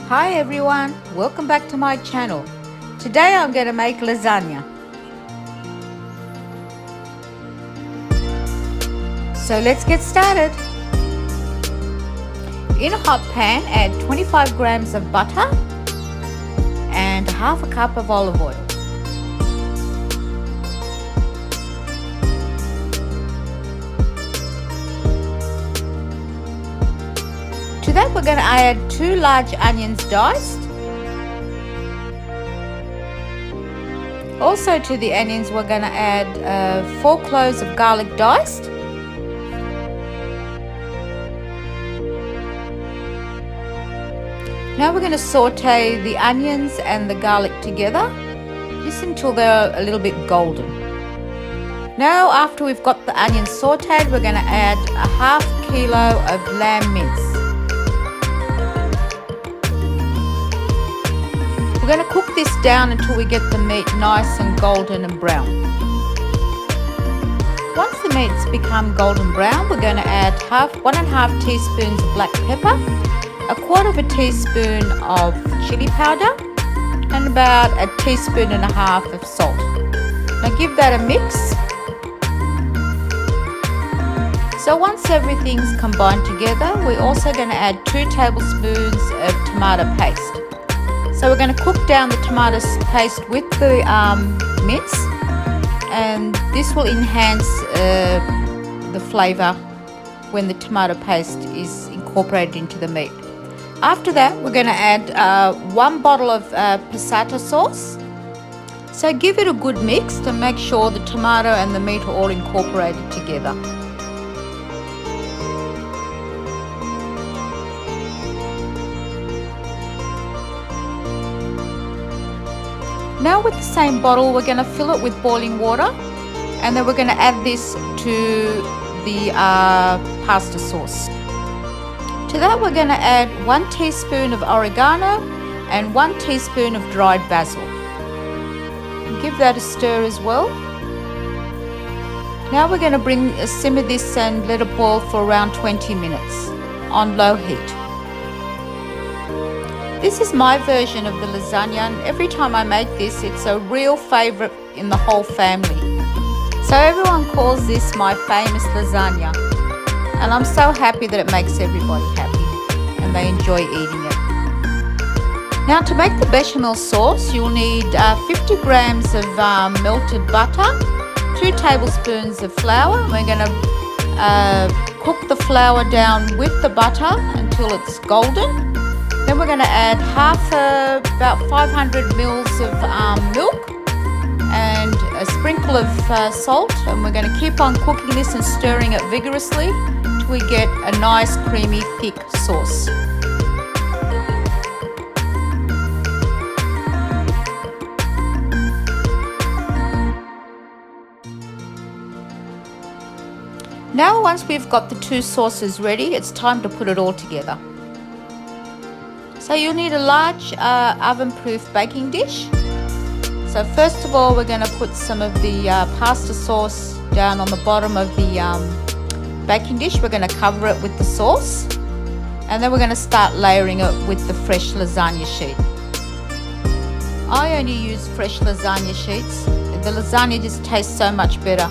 Hi everyone, welcome back to my channel. Today I'm going to make lasagna. So let's get started. In a hot pan, add 25 grams of butter and half a cup of olive oil. To that we're going to add 2 large onions diced. Also to the onions we're going to add 4 cloves of garlic diced. Now we're going to saute the onions and the garlic together just until they're a little bit golden. Now after we've got the onions sauteed, we're going to add a half kilo of lamb mince. We're going to cook this down until we get the meat nice and golden and brown. Once the meat's become golden brown, we're going to add 1.5 teaspoons of black pepper, 1/4 teaspoon of chilli powder, and about 1.5 teaspoons of salt. Now give that a mix. So once everything's combined together, we're also going to add 2 tablespoons of tomato paste. So we're going to cook down the tomato paste with the mince, and this will enhance the flavour when the tomato paste is incorporated into the meat. After that, we're going to add 1 bottle of passata sauce. So give it a good mix to make sure the tomato and the meat are all incorporated together. Now with the same bottle, we're going to fill it with boiling water, and then we're going to add this to the pasta sauce. To that we're going to add 1 teaspoon of oregano and 1 teaspoon of dried basil. Give that a stir as well. Now we're going to simmer this and let it boil for around 20 minutes on low heat. This is my version of the lasagna, and every time I make this, it's a real favourite in the whole family. So everyone calls this my famous lasagna, and I'm so happy that it makes everybody happy and they enjoy eating it. Now to make the bechamel sauce, you'll need 50 grams of melted butter, 2 tablespoons of flour. We're going to cook the flour down with the butter until it's golden. Then we're going to add about 500 mils of milk and a sprinkle of salt, and we're going to keep on cooking this and stirring it vigorously till we get a nice creamy thick sauce. Now once we've got the 2 sauces ready, it's time to put it all together. So you'll need a large oven-proof baking dish. So first of all, we're going to put some of the pasta sauce down on the bottom of the baking dish. We're going to cover it with the sauce, and then we're going to start layering it with the fresh lasagna sheet. I only use fresh lasagna sheets. The lasagna just tastes so much better.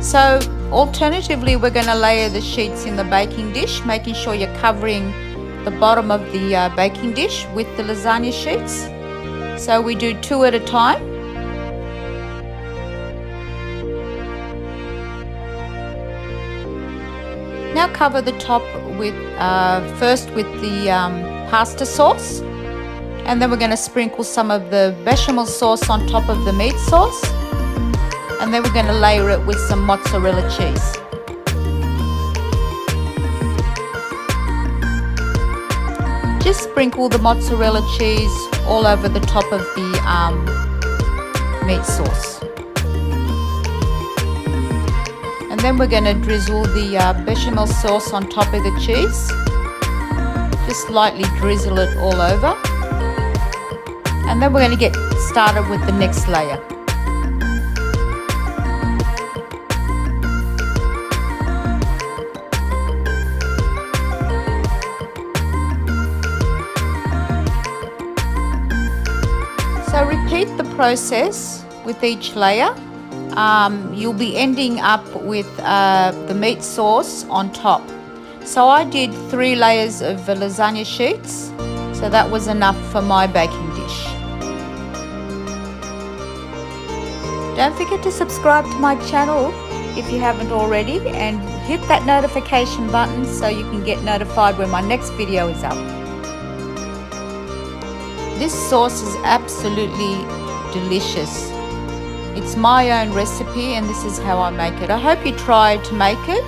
So alternatively, we're going to layer the sheets in the baking dish, making sure you're covering the bottom of the baking dish with the lasagna sheets. So we do 2 at a time. Now cover the top with first with the pasta sauce, and then we're going to sprinkle some of the bechamel sauce on top of the meat sauce, and then we're going to layer it with some mozzarella cheese. Just sprinkle the mozzarella cheese all over the top of the meat sauce. And then we're going to drizzle the bechamel sauce on top of the cheese. Just lightly drizzle it all over. And then we're going to get started with the next layer. process with each layer, you'll be ending up with the meat sauce on top. So I did 3 layers of lasagna sheets, so that was enough for my baking dish. Don't forget to subscribe to my channel if you haven't already, and hit that notification button so you can get notified when my next video is up. This sauce is absolutely delicious. It's my own recipe and this is how I make it. I hope you try to make it.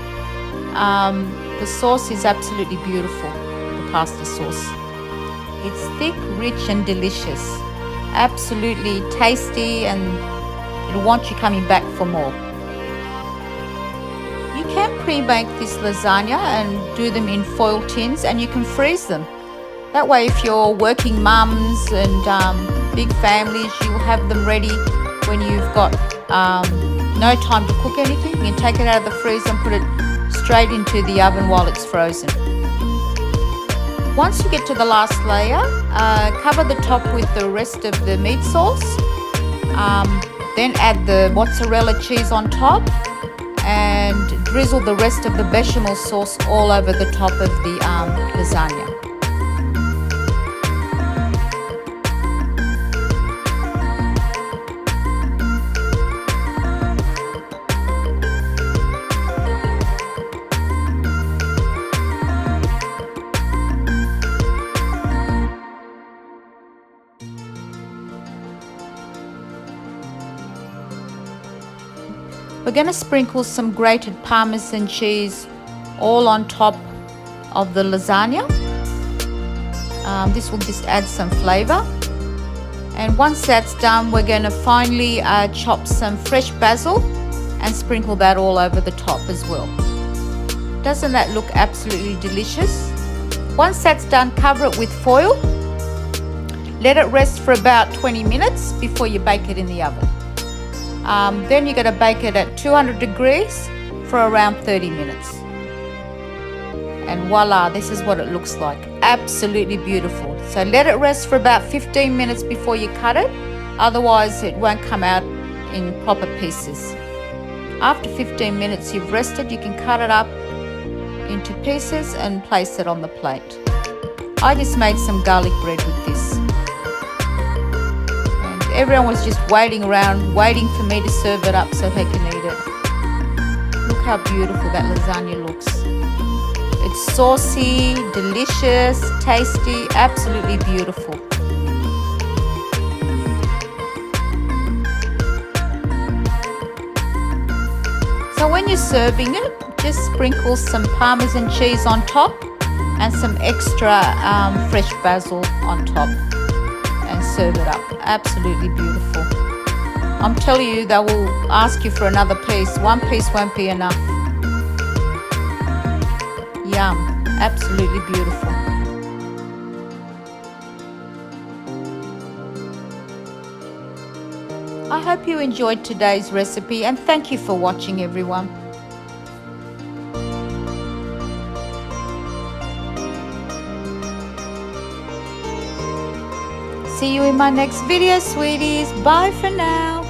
The sauce is absolutely beautiful, the pasta sauce. It's thick, rich and delicious. Absolutely tasty, and it'll want you coming back for more. You can pre-bake this lasagna and do them in foil tins, and you can freeze them. That way if you're working mums and big families, you'll have them ready when you've got no time to cook anything. You can take it out of the freezer and put it straight into the oven while it's frozen. Once you get to the last layer, cover the top with the rest of the meat sauce. Then add the mozzarella cheese on top and drizzle the rest of the bechamel sauce all over the top of the lasagna. We're going to sprinkle some grated Parmesan cheese all on top of the lasagna. This will just add some flavour. And once that's done, we're going to finely chop some fresh basil and sprinkle that all over the top as well. Doesn't that look absolutely delicious? Once that's done, cover it with foil. Let it rest for about 20 minutes before you bake it in the oven. Then you're going to bake it at 200 degrees for around 30 minutes. And voila, this is what it looks like. Absolutely beautiful. So let it rest for about 15 minutes before you cut it. Otherwise it won't come out in proper pieces. After 15 minutes you've rested, you can cut it up into pieces and place it on the plate. I just made some garlic bread with this. Everyone was just waiting around, waiting for me to serve it up so they can eat it. Look how beautiful that lasagna looks. It's saucy, delicious, tasty, absolutely beautiful. So when you're serving it, just sprinkle some Parmesan cheese on top and some extra fresh basil on top. And serve it up. Absolutely beautiful. I'm telling you, they will ask you for another piece. One piece won't be enough. Yum. Absolutely beautiful. I hope you enjoyed today's recipe, and thank you for watching, everyone. See you in my next video, sweeties. Bye for now.